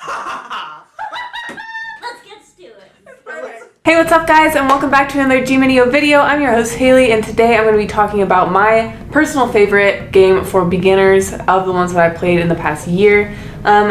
Let's get to it. Hey, what's up guys, and welcome back to another G-Mineo video. I'm your host Haley, and today I'm going to be talking about my personal favorite game for beginners of the ones that I've played in the past year.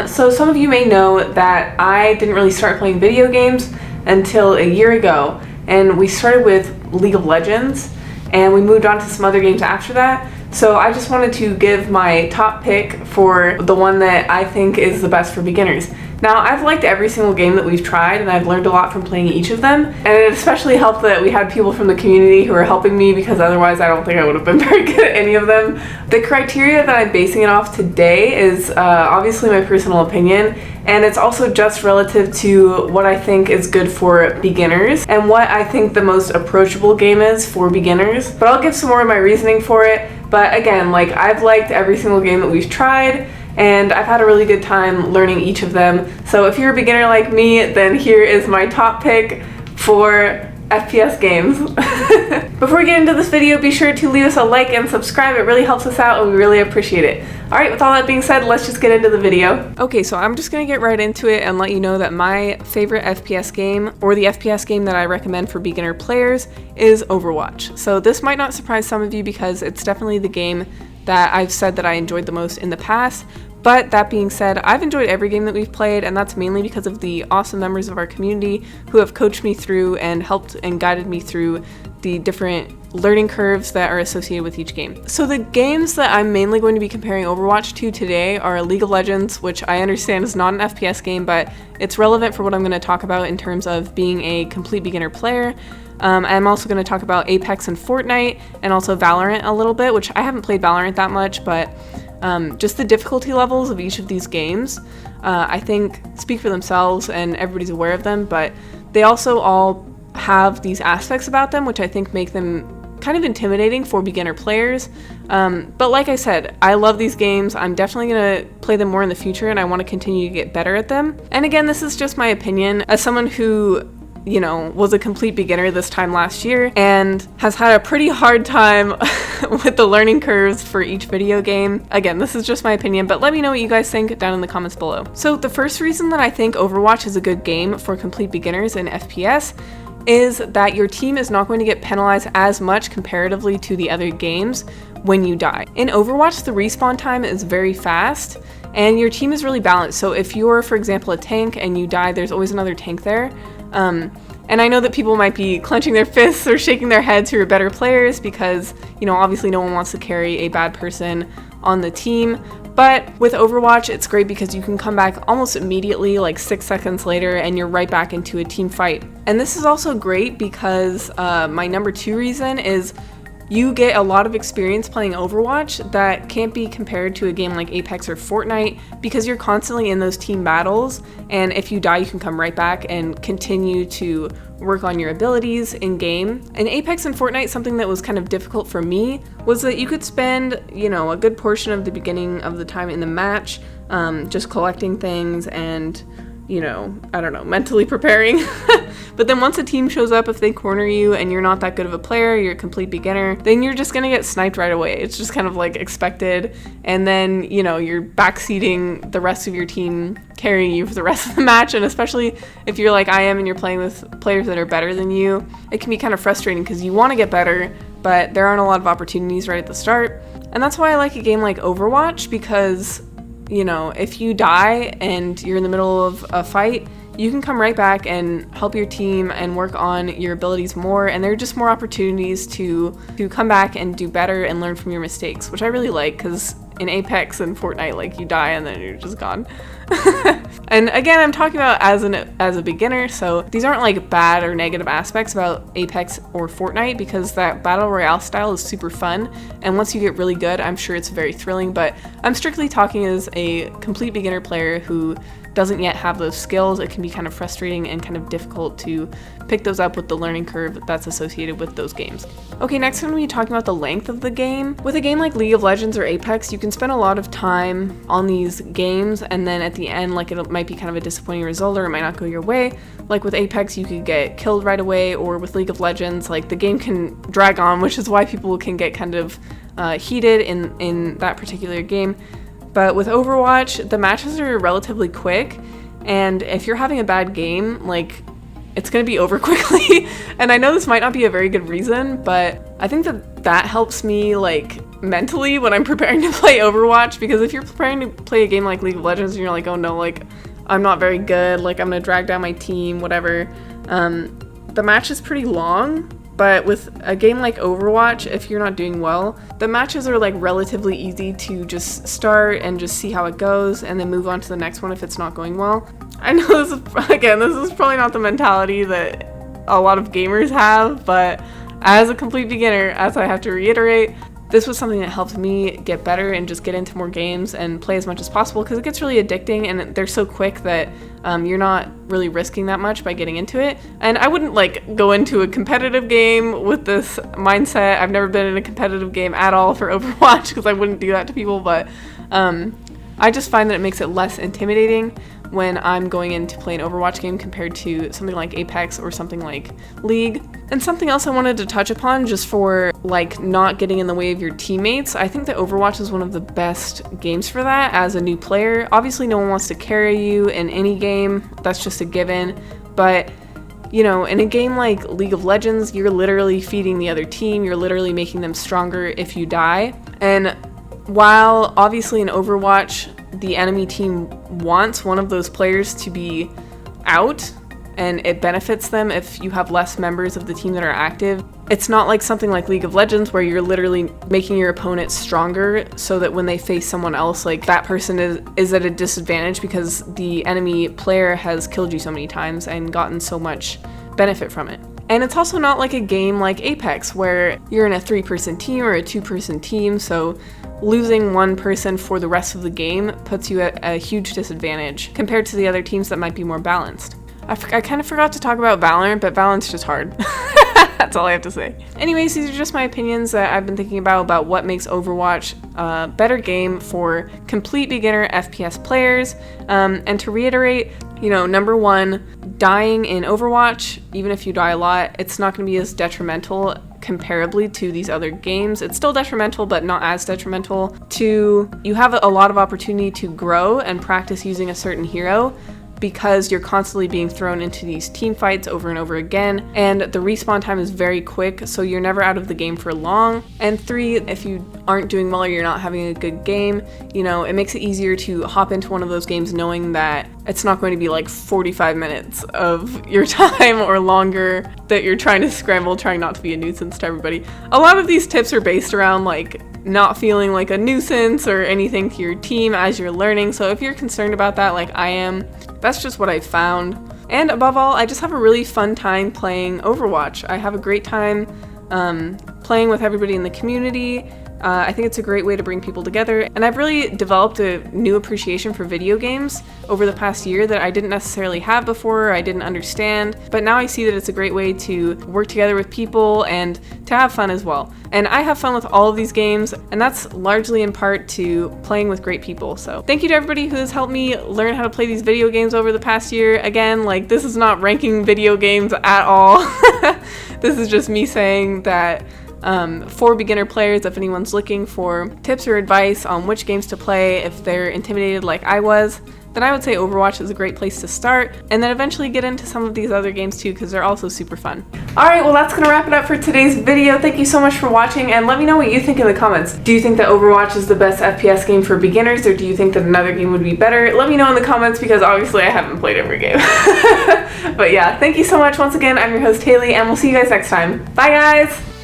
So some of you may know that I didn't really start playing video games until a year ago, and we started with League of Legends, and we moved on to some other games after that. So I just wanted to give my top pick for the one that I think is the best for beginners. Now, I've liked every single game that we've tried, and I've learned a lot from playing each of them, and it especially helped that we had people from the community who were helping me, because otherwise I don't think I would have been very good at any of them. The criteria that I'm basing it off today is obviously my personal opinion, and it's also just relative to what I think is good for beginners and what I think the most approachable game is for beginners. But I'll give some more of my reasoning for it. But again, I've liked every single game that we've tried, and I've had a really good time learning each of them. So if you're a beginner like me, then here is my top pick for FPS games. Before we get into this video, be sure to leave us a like and subscribe. It really helps us out and we really appreciate it. Alright, with all that being said, let's just get into the video. Okay, so I'm just gonna get right into it and let you know that my favorite FPS game, or the FPS game that I recommend for beginner players, is Overwatch. So this might not surprise some of you because it's definitely the game that I've said that I enjoyed the most in the past. But that being said, I've enjoyed every game that we've played, and that's mainly because of the awesome members of our community who have coached me through and helped and guided me through the different learning curves that are associated with each game. So the games that I'm mainly going to be comparing Overwatch to today are League of Legends, which I understand is not an FPS game, but it's relevant for what I'm going to talk about in terms of being a complete beginner player. I'm also going to talk about Apex and Fortnite, and also Valorant a little bit, which I haven't played Valorant that much, but just the difficulty levels of each of these games, I think, speak for themselves and everybody's aware of them, but they also all have these aspects about them which I think make them kind of intimidating for beginner players. But like I said, I love these games. I'm definitely going to play them more in the future, and I want to continue to get better at them. And again, this is just my opinion as someone who, you know, was a complete beginner this time last year and has had a pretty hard time with the learning curves for each video game. Again, this is just my opinion, but let me know what you guys think down in the comments below. So the first reason that I think Overwatch is a good game for complete beginners in FPS is that your team is not going to get penalized as much comparatively to the other games when you die. In Overwatch, the respawn time is very fast, and your team is really balanced. So if you're, for example, a tank and you die, there's always another tank there. And I know that people might be clenching their fists or shaking their heads who are better players because, you know, obviously no one wants to carry a bad person on the team. But with Overwatch, it's great because you can come back almost immediately, like 6 seconds later, and you're right back into a team fight. And this is also great because my number 2 reason is you get a lot of experience playing Overwatch that can't be compared to a game like Apex or Fortnite, because you're constantly in those team battles, and if you die you can come right back and continue to work on your abilities in game. In Apex and Fortnite, something that was kind of difficult for me was that you could spend, you know, a good portion of the beginning of the time in the match just collecting things and, you know, I don't know, mentally preparing. But then once a team shows up, if they corner you and you're not that good of a player, you're a complete beginner, then you're just gonna get sniped right away. It's just kind of like expected. And then, you know, you're backseating the rest of your team, carrying you for the rest of the match. And especially if you're like I am and you're playing with players that are better than you, it can be kind of frustrating because you want to get better, but there aren't a lot of opportunities right at the start. And that's why I like a game like Overwatch, because, you know, if you die and you're in the middle of a fight, you can come right back and help your team and work on your abilities more, and there are just more opportunities to come back and do better and learn from your mistakes, which I really like, because in Apex and Fortnite, like, you die and then you're just gone. And again, I'm talking about as a beginner, so these aren't like bad or negative aspects about Apex or Fortnite, because that battle royale style is super fun, and once you get really good, I'm sure it's very thrilling. But I'm strictly talking as a complete beginner player who doesn't yet have those skills. It can be kind of frustrating and kind of difficult to pick those up with the learning curve that's associated with those games. Okay, next I'm going to be talking about the length of the game. With a game like League of Legends or Apex, you can spend a lot of time on these games, and then at the end, like, it might be kind of a disappointing result, or it might not go your way. Like with Apex, you could get killed right away, or with League of Legends, like, the game can drag on, which is why people can get kind of heated in that particular game. But with Overwatch, the matches are relatively quick, and if you're having a bad game, like, it's gonna be over quickly. And I know this might not be a very good reason, but I think that helps me, like, mentally when I'm preparing to play Overwatch, because if you're preparing to play a game like League of Legends and you're like, oh no, like, I'm not very good, like, I'm gonna drag down my team, whatever, the match is pretty long. But with a game like Overwatch, if you're not doing well, the matches are like relatively easy to just start and just see how it goes and then move on to the next one if it's not going well. I know this is probably not the mentality that a lot of gamers have, but as a complete beginner, as I have to reiterate, this was something that helped me get better and just get into more games and play as much as possible, because it gets really addicting and they're so quick that you're not really risking that much by getting into it. And I wouldn't like go into a competitive game with this mindset. I've never been in a competitive game at all for Overwatch because I wouldn't do that to people, but I just find that it makes it less intimidating when I'm going in to play an Overwatch game compared to something like Apex or something like League. And something else I wanted to touch upon, just for like not getting in the way of your teammates, I think that Overwatch is one of the best games for that as a new player. Obviously no one wants to carry you in any game, that's just a given, but you know, in a game like League of Legends, you're literally feeding the other team, you're literally making them stronger if you die. And while obviously in Overwatch the enemy team wants one of those players to be out, and it benefits them if you have less members of the team that are active, it's not like something like League of Legends where you're literally making your opponent stronger so that when they face someone else, like, that person is at a disadvantage because the enemy player has killed you so many times and gotten so much benefit from it. And it's also not like a game like Apex where you're in a 3-person team or a 2-person team, so losing one person for the rest of the game puts you at a huge disadvantage compared to the other teams that might be more balanced. I kind of forgot to talk about Valorant, but Valorant's just hard. That's all I have to say. Anyways, these are just my opinions that I've been thinking about what makes Overwatch a better game for complete beginner FPS players. And to reiterate, you know, number one, dying in Overwatch, even if you die a lot, it's not going to be as detrimental comparably to these other games. It's still detrimental, but not as detrimental. Two, you have a lot of opportunity to grow and practice using a certain hero, because you're constantly being thrown into these team fights over and over again, and the respawn time is very quick, so you're never out of the game for long. And three, if you aren't doing well or you're not having a good game, you know, it makes it easier to hop into one of those games knowing that it's not going to be like 45 minutes of your time or longer that you're trying to scramble, trying not to be a nuisance to everybody. A lot of these tips are based around like not feeling like a nuisance or anything to your team as you're learning, so if you're concerned about that like I am, that's just what I found. And above all, I just have a really fun time playing Overwatch. I have a great time playing with everybody in the community. I think it's a great way to bring people together, and I've really developed a new appreciation for video games over the past year that I didn't necessarily have before, or I didn't understand, but now I see that it's a great way to work together with people and to have fun as well. And I have fun with all of these games, and that's largely in part to playing with great people. So thank you to everybody who has helped me learn how to play these video games over the past year. Again, like, this is not ranking video games at all. This is just me saying that for beginner players, if anyone's looking for tips or advice on which games to play if they're intimidated like I was, then I would say Overwatch is a great place to start, and then eventually get into some of these other games too, because they're also super fun. Alright, well that's gonna wrap it up for today's video. Thank you so much for watching, and let me know what you think in the comments. Do you think that Overwatch is the best FPS game for beginners, or do you think that another game would be better? Let me know in the comments, because obviously I haven't played every game. But yeah, thank you so much once again. I'm your host Haley, and we'll see you guys next time. Bye guys!